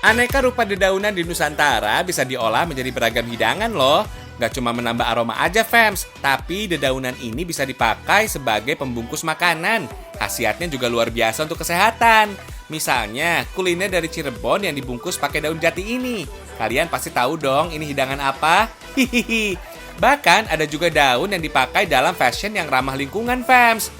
Aneka rupa dedaunan di Nusantara bisa diolah menjadi beragam hidangan loh. Nggak cuma menambah aroma aja, fams, tapi dedaunan ini bisa dipakai sebagai pembungkus makanan. Khasiatnya juga luar biasa untuk kesehatan. Misalnya, kuliner dari Cirebon yang dibungkus pakai daun jati ini. Kalian pasti tahu dong ini hidangan apa? Hihihi. Bahkan ada juga daun yang dipakai dalam fashion yang ramah lingkungan, fams.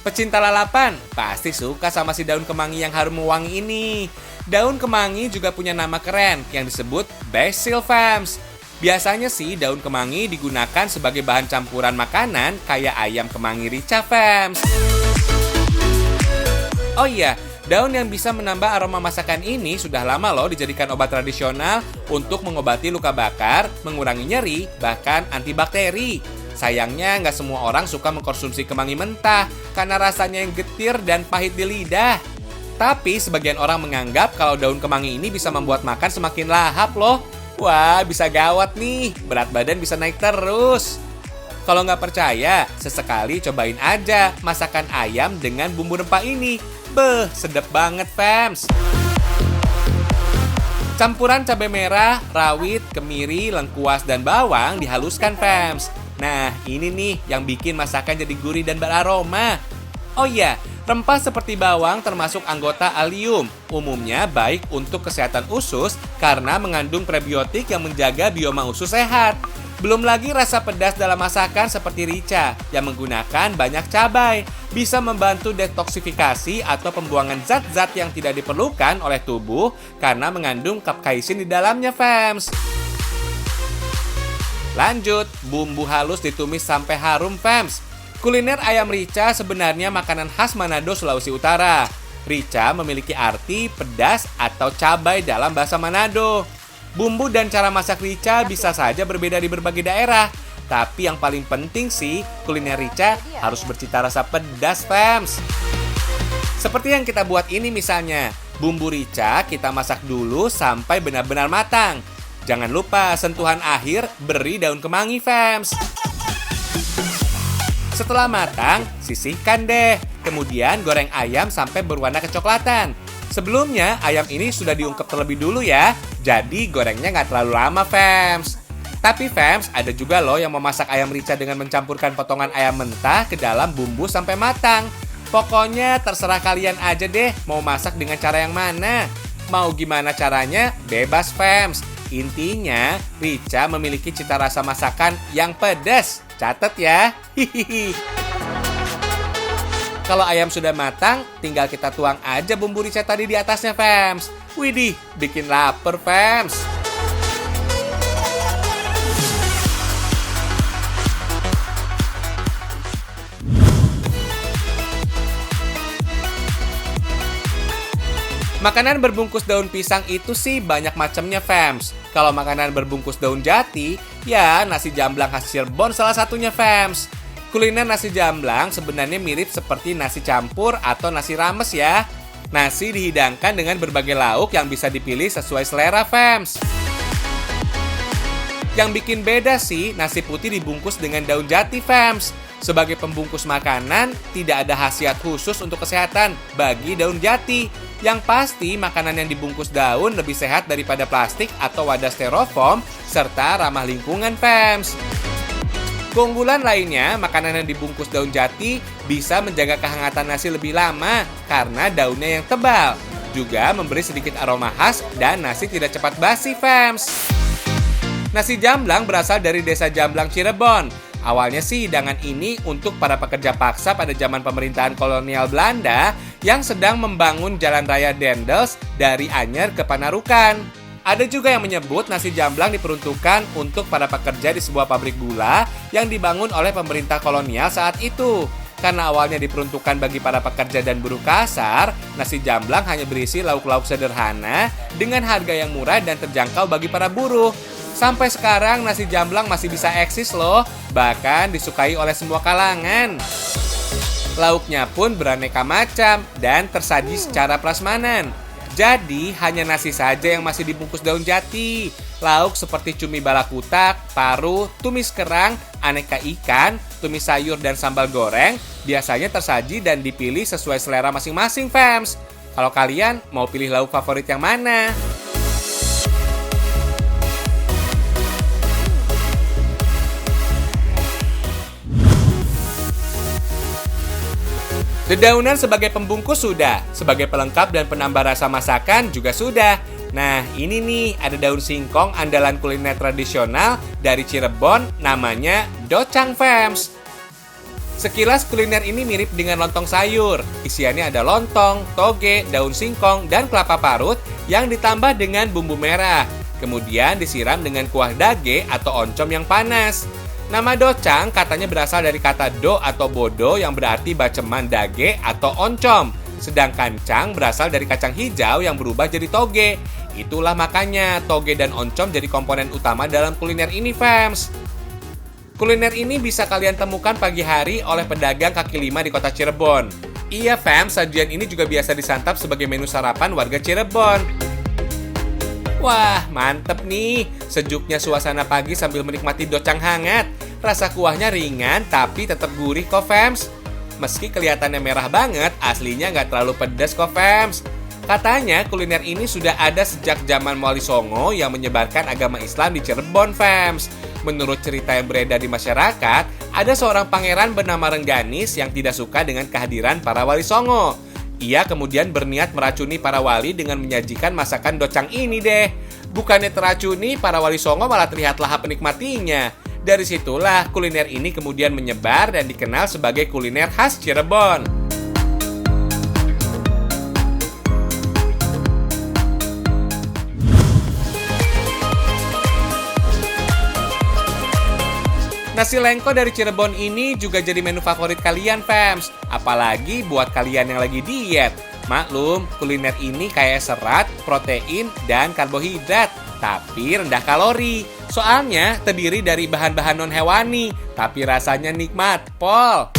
Pecinta lalapan pasti suka sama si daun kemangi yang harum wangi ini. Daun kemangi juga punya nama keren yang disebut basil, fams. Biasanya sih daun kemangi digunakan sebagai bahan campuran makanan kayak ayam kemangi rica, fams. Oh iya, daun yang bisa menambah aroma masakan ini sudah lama loh dijadikan obat tradisional untuk mengobati luka bakar, mengurangi nyeri, bahkan antibakteri. Sayangnya nggak semua orang suka mengkonsumsi kemangi mentah karena rasanya yang getir dan pahit di lidah. Tapi sebagian orang menganggap kalau daun kemangi ini bisa membuat makan semakin lahap loh. Wah, bisa gawat nih, berat badan bisa naik terus. Kalau nggak percaya, sesekali cobain aja masakan ayam dengan bumbu rempah ini. Beh, sedap banget, fams. Campuran cabai merah, rawit, kemiri, lengkuas, dan bawang dihaluskan, fams. Nah, ini nih yang bikin masakan jadi gurih dan beraroma. Oh iya, rempah seperti bawang termasuk anggota allium. Umumnya baik untuk kesehatan usus karena mengandung prebiotik yang menjaga bioma usus sehat. Belum lagi rasa pedas dalam masakan seperti rica yang menggunakan banyak cabai. Bisa membantu detoksifikasi atau pembuangan zat-zat yang tidak diperlukan oleh tubuh karena mengandung kapsaisin di dalamnya, fams. Lanjut, bumbu halus ditumis sampai harum, fams. Kuliner ayam rica sebenarnya makanan khas Manado, Sulawesi Utara. Rica memiliki arti pedas atau cabai dalam bahasa Manado. Bumbu dan cara masak rica bisa saja berbeda di berbagai daerah. Tapi yang paling penting sih, kuliner rica harus bercita rasa pedas, fams. Seperti yang kita buat ini misalnya. Bumbu rica kita masak dulu sampai benar-benar matang. Jangan lupa sentuhan akhir beri daun kemangi, fams. Setelah matang, sisihkan deh. Kemudian goreng ayam sampai berwarna kecoklatan. Sebelumnya, ayam ini sudah diungkep terlebih dulu ya. Jadi gorengnya nggak terlalu lama, fams. Tapi fams, ada juga loh yang memasak ayam rica dengan mencampurkan potongan ayam mentah ke dalam bumbu sampai matang. Pokoknya terserah kalian aja deh mau masak dengan cara yang mana. Mau gimana caranya, bebas, fams. Intinya, rica memiliki cita rasa masakan yang pedas. Catat ya. Hihihi. Kalau ayam sudah matang, tinggal kita tuang aja bumbu rica tadi di atasnya, fams. Widih, bikin lapar, fams. Makanan berbungkus daun pisang itu sih banyak macamnya, fams. Kalau makanan berbungkus daun jati, ya nasi jamblang khas Cirebon salah satunya, fams. Kuliner nasi jamblang sebenarnya mirip seperti nasi campur atau nasi rames ya. Nasi dihidangkan dengan berbagai lauk yang bisa dipilih sesuai selera, fams. Yang bikin beda sih, nasi putih dibungkus dengan daun jati, fams. Sebagai pembungkus makanan, tidak ada khasiat khusus untuk kesehatan bagi daun jati. Yang pasti, makanan yang dibungkus daun lebih sehat daripada plastik atau wadah styrofoam, serta ramah lingkungan, fams. Keunggulan lainnya, makanan yang dibungkus daun jati bisa menjaga kehangatan nasi lebih lama karena daunnya yang tebal. Juga memberi sedikit aroma khas dan nasi tidak cepat basi, fams. Nasi jamblang berasal dari desa Jamblang, Cirebon. Awalnya sih hidangan ini untuk para pekerja paksa pada zaman pemerintahan kolonial Belanda yang sedang membangun jalan raya Dendels dari Anyer ke Panarukan. Ada juga yang menyebut nasi jamblang diperuntukkan untuk para pekerja di sebuah pabrik gula yang dibangun oleh pemerintah kolonial saat itu. Karena awalnya diperuntukkan bagi para pekerja dan buruh kasar, nasi jamblang hanya berisi lauk-lauk sederhana dengan harga yang murah dan terjangkau bagi para buruh. Sampai sekarang nasi jamblang masih bisa eksis loh, bahkan disukai oleh semua kalangan. Lauknya pun beraneka macam dan tersaji secara prasmanan. Jadi, hanya nasi saja yang masih dibungkus daun jati. Lauk seperti cumi balakutak, paru, tumis kerang, aneka ikan, tumis sayur, dan sambal goreng biasanya tersaji dan dipilih sesuai selera masing-masing, fams. Kalau kalian mau pilih lauk favorit yang mana? Dedaunan sebagai pembungkus sudah, sebagai pelengkap dan penambah rasa masakan juga sudah. Nah, ini nih ada daun singkong andalan kuliner tradisional dari Cirebon, namanya docang, fams. Sekilas kuliner ini mirip dengan lontong sayur. Isiannya ada lontong, toge, daun singkong, dan kelapa parut yang ditambah dengan bumbu merah. Kemudian disiram dengan kuah dage atau oncom yang panas. Nama docang katanya berasal dari kata do atau bodo yang berarti baceman dage atau oncom. Sedangkan cang berasal dari kacang hijau yang berubah jadi toge. Itulah makanya toge dan oncom jadi komponen utama dalam kuliner ini, fams. Kuliner ini bisa kalian temukan pagi hari oleh pedagang kaki lima di kota Cirebon. Iya, fams, sajian ini juga biasa disantap sebagai menu sarapan warga Cirebon. Wah, mantep nih. Sejuknya suasana pagi sambil menikmati docang hangat. Rasa kuahnya ringan tapi tetap gurih kok, fams. Meski kelihatannya merah banget, aslinya nggak terlalu pedas kok, fams. Katanya kuliner ini sudah ada sejak zaman Wali Songo yang menyebarkan agama Islam di Cirebon, fams. Menurut cerita yang beredar di masyarakat, ada seorang pangeran bernama Rengganis yang tidak suka dengan kehadiran para Wali Songo. Ia kemudian berniat meracuni para wali dengan menyajikan masakan docang ini deh. Bukannya teracuni, para wali songo malah terlihat lahap menikmatinya. Dari situlah kuliner ini kemudian menyebar dan dikenal sebagai kuliner khas Cirebon. Nasi lengko dari Cirebon ini juga jadi menu favorit kalian, fams. Apalagi buat kalian yang lagi diet. Maklum, kuliner ini kaya serat, protein, dan karbohidrat, tapi rendah kalori. Soalnya terdiri dari bahan-bahan non-hewani, tapi rasanya nikmat, pol.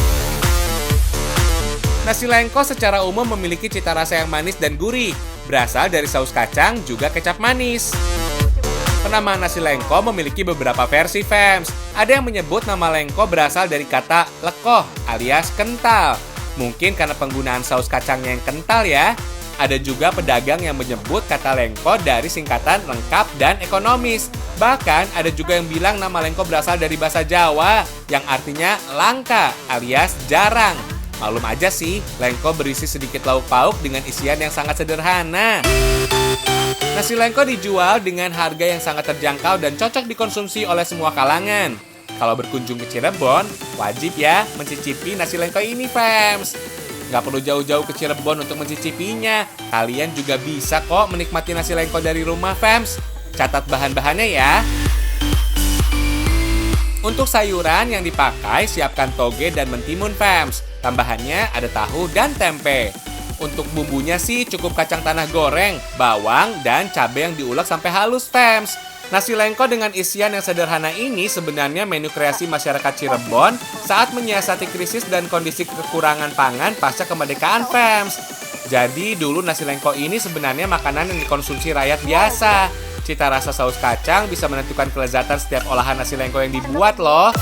Nasi lengko secara umum memiliki cita rasa yang manis dan gurih. Berasal dari saus kacang, juga kecap manis. Penamaan nasi lengko memiliki beberapa versi, fams. Ada yang menyebut nama lengko berasal dari kata lekoh alias kental. Mungkin karena penggunaan saus kacangnya yang kental ya. Ada juga pedagang yang menyebut kata lengko dari singkatan lengkap dan ekonomis. Bahkan ada juga yang bilang nama lengko berasal dari bahasa Jawa yang artinya langka alias jarang. Maklum aja sih, lengko berisi sedikit lauk pauk dengan isian yang sangat sederhana. Nasi lengko dijual dengan harga yang sangat terjangkau dan cocok dikonsumsi oleh semua kalangan. Kalau berkunjung ke Cirebon, wajib ya mencicipi nasi lengko ini, fams. Nggak perlu jauh-jauh ke Cirebon untuk mencicipinya. Kalian juga bisa kok menikmati nasi lengko dari rumah, fams. Catat bahan-bahannya ya. Untuk sayuran yang dipakai, siapkan toge dan mentimun, fams. Tambahannya ada tahu dan tempe. Untuk bumbunya sih cukup kacang tanah goreng, bawang, dan cabai yang diulek sampai halus, fams. Nasi lengko dengan isian yang sederhana ini sebenarnya menu kreasi masyarakat Cirebon saat menyiasati krisis dan kondisi kekurangan pangan pasca kemerdekaan, fams. Jadi dulu nasi lengko ini sebenarnya makanan yang dikonsumsi rakyat biasa. Cita rasa saus kacang bisa menentukan kelezatan setiap olahan nasi lengko yang dibuat loh.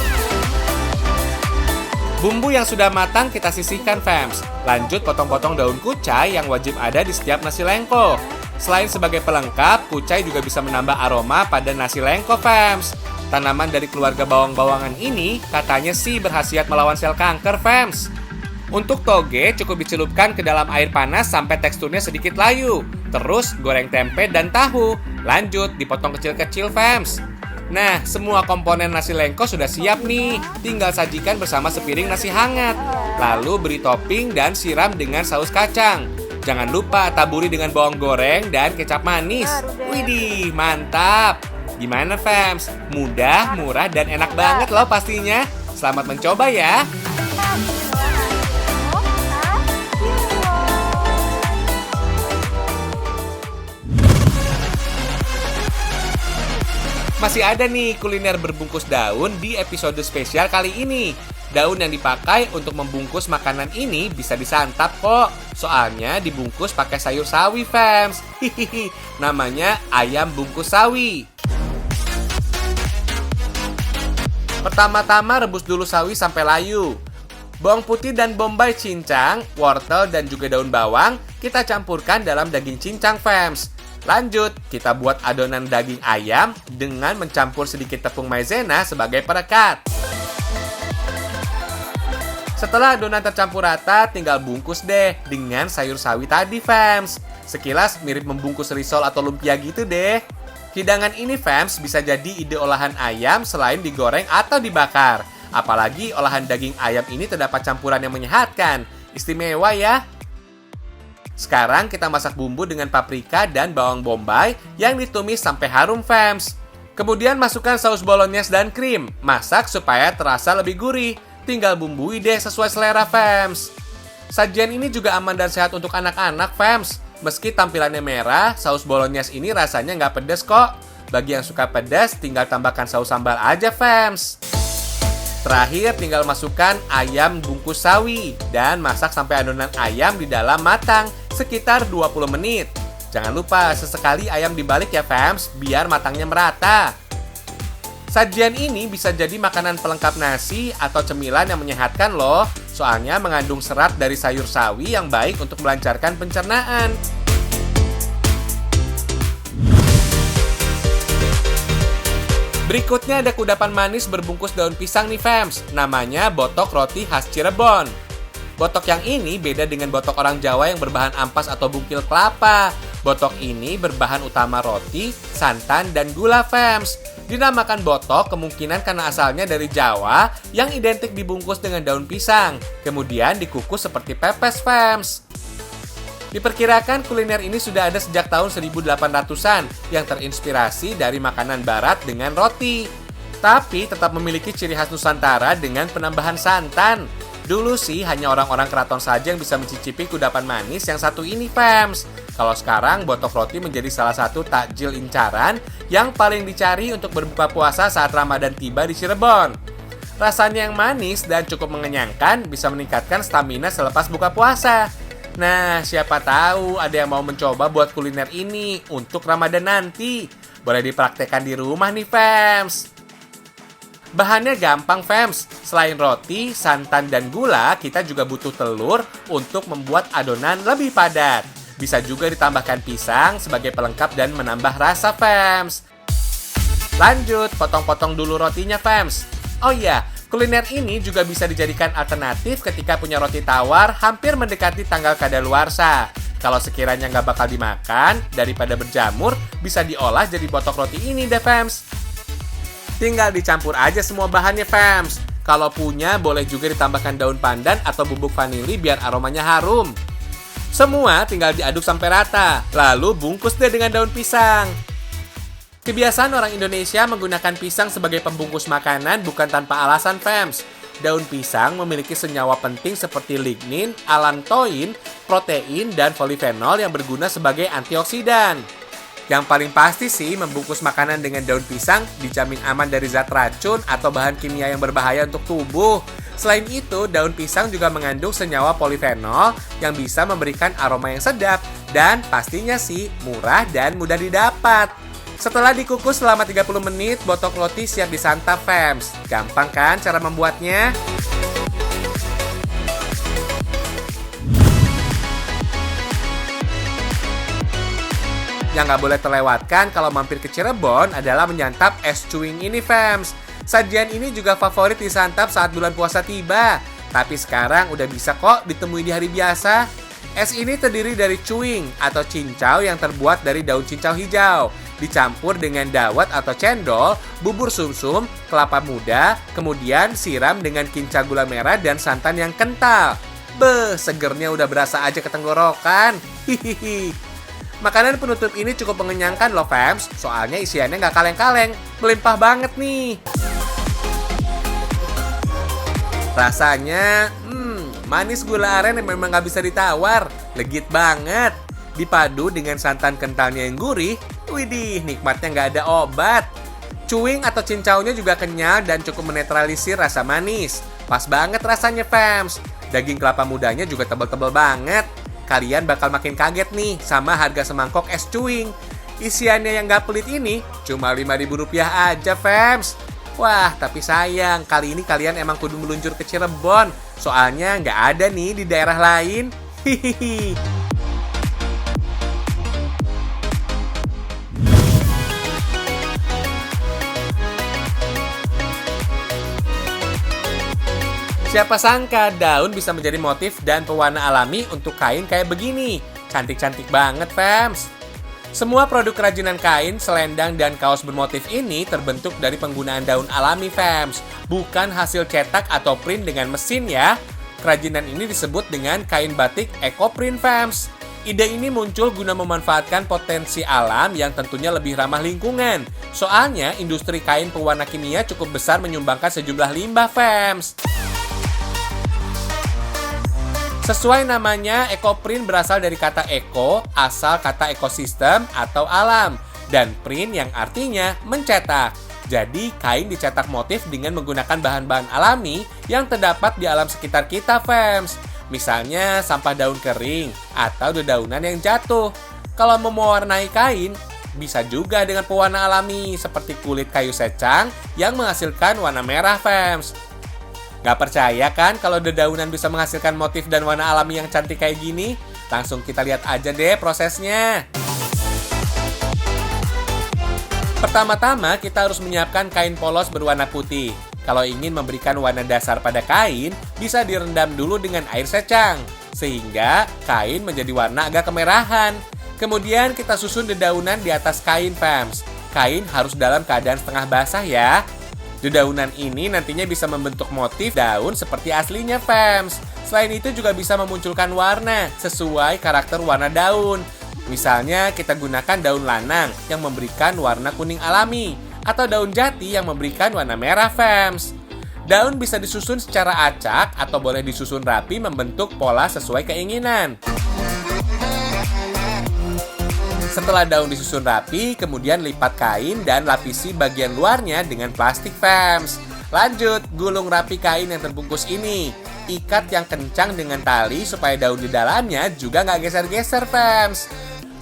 Bumbu yang sudah matang kita sisihkan, fams. Lanjut potong-potong daun kucai yang wajib ada di setiap nasi lengko. Selain sebagai pelengkap, kucai juga bisa menambah aroma pada nasi lengko, fams. Tanaman dari keluarga bawang-bawangan ini katanya sih berkhasiat melawan sel kanker, fams. Untuk toge cukup dicelupkan ke dalam air panas sampai teksturnya sedikit layu. Terus goreng tempe dan tahu. Lanjut dipotong kecil-kecil, fams. Nah, semua komponen nasi lengko sudah siap nih. Tinggal sajikan bersama sepiring nasi hangat. Lalu beri topping dan siram dengan saus kacang. Jangan lupa taburi dengan bawang goreng dan kecap manis. Widih, mantap. Gimana, fams? Mudah, murah, dan enak banget loh pastinya. Selamat mencoba ya. Masih ada nih kuliner berbungkus daun di episode spesial kali ini. Daun yang dipakai untuk membungkus makanan ini bisa disantap kok. Soalnya dibungkus pakai sayur sawi, fams. Hihihi, namanya ayam bungkus sawi. Pertama-tama rebus dulu sawi sampai layu. Bawang putih dan bombay cincang, wortel dan juga daun bawang kita campurkan dalam daging cincang, fams. Lanjut, kita buat adonan daging ayam dengan mencampur sedikit tepung maizena sebagai perekat. Setelah adonan tercampur rata, tinggal bungkus deh dengan sayur sawi tadi, fams. Sekilas mirip membungkus risol atau lumpia gitu deh. Hidangan ini, fams, bisa jadi ide olahan ayam selain digoreng atau dibakar. Apalagi olahan daging ayam ini terdapat campuran yang menyehatkan. Istimewa ya. Sekarang kita masak bumbu dengan paprika dan bawang bombay yang ditumis sampai harum, fams. Kemudian masukkan saus bolognese dan krim. Masak supaya terasa lebih gurih. Tinggal bumbui deh sesuai selera, fams. Sajian ini juga aman dan sehat untuk anak-anak, fams. Meski tampilannya merah, saus bolognese ini rasanya nggak pedas kok. Bagi yang suka pedas, tinggal tambahkan saus sambal aja, fams. Terakhir, tinggal masukkan ayam bungkus sawi dan masak sampai adonan ayam di dalam matang sekitar 20 menit. Jangan lupa sesekali ayam dibalik ya, fams, biar matangnya merata. Sajian ini bisa jadi makanan pelengkap nasi atau cemilan yang menyehatkan loh. Soalnya mengandung serat dari sayur sawi yang baik untuk melancarkan pencernaan. Berikutnya ada kudapan manis berbungkus daun pisang nih, fams. Namanya botok roti khas Cirebon. Botok yang ini beda dengan botok orang Jawa yang berbahan ampas atau bungkil kelapa. Botok ini berbahan utama roti, santan, dan gula, fams. Dinamakan botok kemungkinan karena asalnya dari Jawa yang identik dibungkus dengan daun pisang, kemudian dikukus seperti pepes, fams. Diperkirakan kuliner ini sudah ada sejak tahun 1800-an yang terinspirasi dari makanan barat dengan roti. Tapi tetap memiliki ciri khas Nusantara dengan penambahan santan. Dulu sih hanya orang-orang keraton saja yang bisa mencicipi kudapan manis yang satu ini, fams. Kalau sekarang, botok roti menjadi salah satu takjil incaran yang paling dicari untuk berbuka puasa saat Ramadan tiba di Cirebon. Rasanya yang manis dan cukup mengenyangkan bisa meningkatkan stamina selepas buka puasa. Nah, siapa tahu ada yang mau mencoba buat kuliner ini untuk Ramadan nanti. Boleh dipraktekkan di rumah nih, fams. Bahannya gampang, fams. Selain roti, santan, dan gula, kita juga butuh telur untuk membuat adonan lebih padat. Bisa juga ditambahkan pisang sebagai pelengkap dan menambah rasa, fams. Lanjut, potong-potong dulu rotinya, fams. Oh iya, kuliner ini juga bisa dijadikan alternatif ketika punya roti tawar hampir mendekati tanggal kadaluarsa. Kalau sekiranya nggak bakal dimakan, daripada berjamur, bisa diolah jadi botok roti ini deh, fams. Tinggal dicampur aja semua bahannya, fams. Kalau punya, boleh juga ditambahkan daun pandan atau bubuk vanili biar aromanya harum. Semua tinggal diaduk sampai rata, lalu bungkus deh dengan daun pisang. Kebiasaan orang Indonesia menggunakan pisang sebagai pembungkus makanan bukan tanpa alasan, fams. Daun pisang memiliki senyawa penting seperti lignin, alantoin, protein, dan polifenol yang berguna sebagai antioksidan. Yang paling pasti sih, membungkus makanan dengan daun pisang dijamin aman dari zat racun atau bahan kimia yang berbahaya untuk tubuh. Selain itu, daun pisang juga mengandung senyawa polifenol yang bisa memberikan aroma yang sedap dan pastinya sih murah dan mudah didapat. Setelah dikukus selama 30 menit, botok roti siap disantap, fams. Gampang kan cara membuatnya? Yang nggak boleh terlewatkan kalau mampir ke Cirebon adalah menyantap es cuing ini, fams. Sajian ini juga favorit disantap saat bulan puasa tiba. Tapi sekarang udah bisa kok ditemui di hari biasa. Es ini terdiri dari cuing atau cincau yang terbuat dari daun cincau hijau. Dicampur dengan dawet atau cendol, bubur sumsum, kelapa muda, kemudian siram dengan kinca gula merah dan santan yang kental. Beuh, segernya udah berasa aja ke tenggorokan. Hihihi. Makanan penutup ini cukup mengenyangkan loh, fams. Soalnya isiannya nggak kaleng-kaleng, melimpah banget nih. Rasanya, manis gula aren yang memang nggak bisa ditawar. Legit banget. Dipadu dengan santan kentalnya yang gurih, widih, nikmatnya nggak ada obat. Cuing atau cincaunya juga kenyal dan cukup menetralisir rasa manis. Pas banget rasanya, fams. Daging kelapa mudanya juga tebal-tebal banget. Kalian bakal makin kaget nih sama harga semangkok es cuing. Isiannya yang gak pelit ini cuma Rp5.000 aja, fams. Wah, tapi sayang, kali ini kalian emang kudu meluncur ke Cirebon. Soalnya nggak ada nih di daerah lain. Hihihi. Siapa sangka daun bisa menjadi motif dan pewarna alami untuk kain kayak begini. Cantik-cantik banget, fams. Semua produk kerajinan kain, selendang, dan kaos bermotif ini terbentuk dari penggunaan daun alami, fams. Bukan hasil cetak atau print dengan mesin ya. Kerajinan ini disebut dengan kain batik eco-print, fams. Ide ini muncul guna memanfaatkan potensi alam yang tentunya lebih ramah lingkungan. Soalnya, industri kain pewarna kimia cukup besar menyumbangkan sejumlah limbah, fams. Sesuai namanya, eco-print berasal dari kata eco, asal kata ekosistem atau alam, dan print yang artinya mencetak. Jadi, kain dicetak motif dengan menggunakan bahan-bahan alami yang terdapat di alam sekitar kita, fams. Misalnya, sampah daun kering atau dedaunan yang jatuh. Kalau mau mewarnai kain, bisa juga dengan pewarna alami seperti kulit kayu secang yang menghasilkan warna merah, fams. Gak percaya kan kalau dedaunan bisa menghasilkan motif dan warna alami yang cantik kayak gini? Langsung kita lihat aja deh prosesnya. Pertama-tama kita harus menyiapkan kain polos berwarna putih. Kalau ingin memberikan warna dasar pada kain, bisa direndam dulu dengan air secang, sehingga kain menjadi warna agak kemerahan. Kemudian kita susun dedaunan di atas kain, fams. Kain harus dalam keadaan setengah basah ya. Dedaunan ini nantinya bisa membentuk motif daun seperti aslinya, fams. Selain itu juga bisa memunculkan warna sesuai karakter warna daun. Misalnya kita gunakan daun lanang yang memberikan warna kuning alami, atau daun jati yang memberikan warna merah, fams. Daun bisa disusun secara acak atau boleh disusun rapi membentuk pola sesuai keinginan. Setelah daun disusun rapi, kemudian lipat kain dan lapisi bagian luarnya dengan plastik, fams. Lanjut, gulung rapi kain yang terbungkus ini. Ikat yang kencang dengan tali supaya daun di dalamnya juga nggak geser-geser, fams.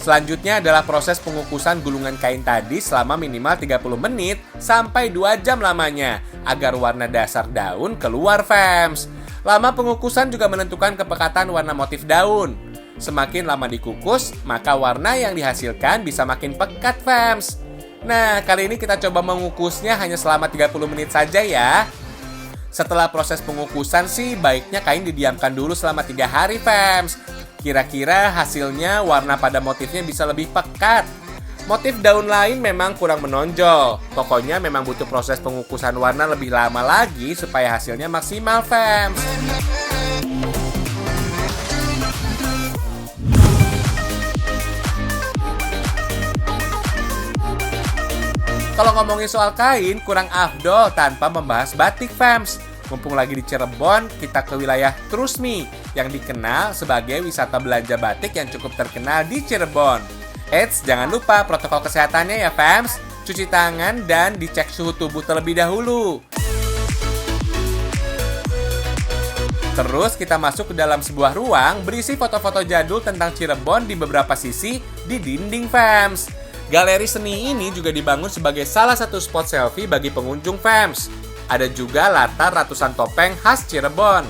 Selanjutnya adalah proses pengukusan gulungan kain tadi selama minimal 30 menit sampai 2 jam lamanya, agar warna dasar daun keluar, fams. Lama pengukusan juga menentukan kepekatan warna motif daun. Semakin lama dikukus, maka warna yang dihasilkan bisa makin pekat, fams. Nah, kali ini kita coba mengukusnya hanya selama 30 menit saja ya. Setelah proses pengukusan sih, baiknya kain didiamkan dulu selama 3 hari, fams. Kira-kira hasilnya warna pada motifnya bisa lebih pekat. Motif daun lain memang kurang menonjol. Pokoknya memang butuh proses pengukusan warna lebih lama lagi supaya hasilnya maksimal, fams. Kalau ngomongin soal kain, kurang afdol tanpa membahas batik, fams. Mumpung lagi di Cirebon, kita ke wilayah Trusmi yang dikenal sebagai wisata belanja batik yang cukup terkenal di Cirebon. Eits, jangan lupa protokol kesehatannya ya, fams. Cuci tangan dan dicek suhu tubuh terlebih dahulu. Terus kita masuk ke dalam sebuah ruang berisi foto-foto jadul tentang Cirebon di beberapa sisi di dinding, fams. Galeri seni ini juga dibangun sebagai salah satu spot selfie bagi pengunjung, fams. Ada juga latar ratusan topeng khas Cirebon.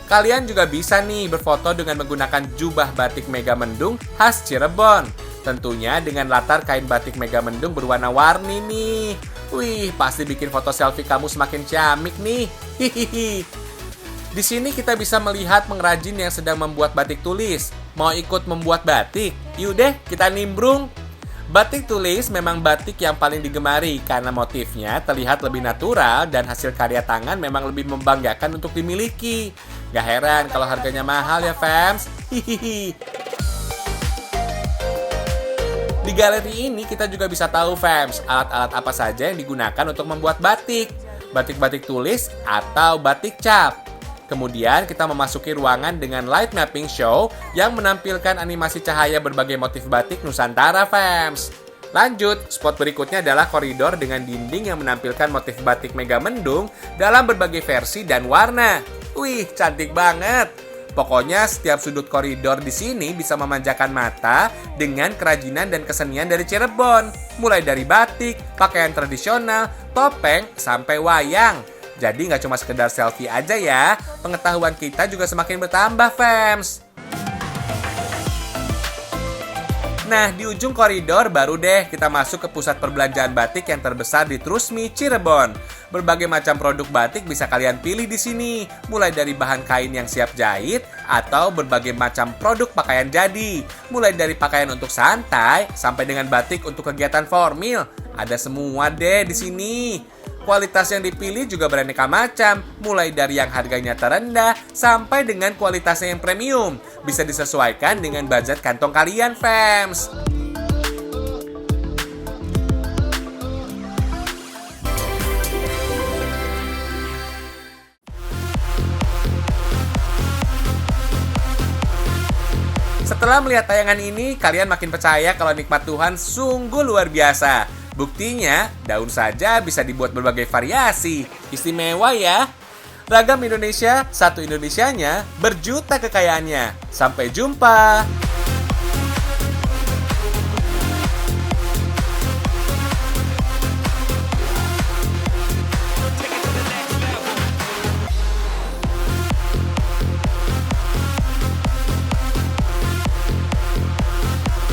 Kalian juga bisa nih berfoto dengan menggunakan jubah batik Megamendung khas Cirebon. Tentunya dengan latar kain batik Megamendung berwarna-warni nih. Wih, pasti bikin foto selfie kamu semakin ciamik nih. Hihihi. Di sini kita bisa melihat pengrajin yang sedang membuat batik tulis. Mau ikut membuat batik? Yuk deh, kita nimbrung. Batik tulis memang batik yang paling digemari karena motifnya terlihat lebih natural dan hasil karya tangan memang lebih membanggakan untuk dimiliki. Gak heran kalau harganya mahal ya, fams. Hihihi. Di galeri ini kita juga bisa tahu, fams, alat-alat apa saja yang digunakan untuk membuat batik. Batik-batik tulis atau batik cap. Kemudian kita memasuki ruangan dengan light mapping show yang menampilkan animasi cahaya berbagai motif batik Nusantara, fams. Lanjut, spot berikutnya adalah koridor dengan dinding yang menampilkan motif batik mega mendung dalam berbagai versi dan warna. Wih, cantik banget. Pokoknya setiap sudut koridor di sini bisa memanjakan mata dengan kerajinan dan kesenian dari Cirebon. Mulai dari batik, pakaian tradisional, topeng, sampai wayang. Jadi nggak cuma sekedar selfie aja ya, pengetahuan kita juga semakin bertambah, fams. Nah, di ujung koridor baru deh kita masuk ke pusat perbelanjaan batik yang terbesar di Trusmi, Cirebon. Berbagai macam produk batik bisa kalian pilih di sini, mulai dari bahan kain yang siap jahit atau berbagai macam produk pakaian jadi. Mulai dari pakaian untuk santai sampai dengan batik untuk kegiatan formal. Ada semua deh di sini. Kualitas yang dipilih juga beraneka macam, mulai dari yang harganya terendah sampai dengan kualitasnya yang premium. Bisa disesuaikan dengan budget kantong kalian, fams. Setelah melihat tayangan ini, kalian makin percaya kalau nikmat Tuhan sungguh luar biasa. Buktinya, daun saja bisa dibuat berbagai variasi. Istimewa ya. Ragam Indonesia, satu Indonesianya, berjuta kekayaannya. Sampai jumpa.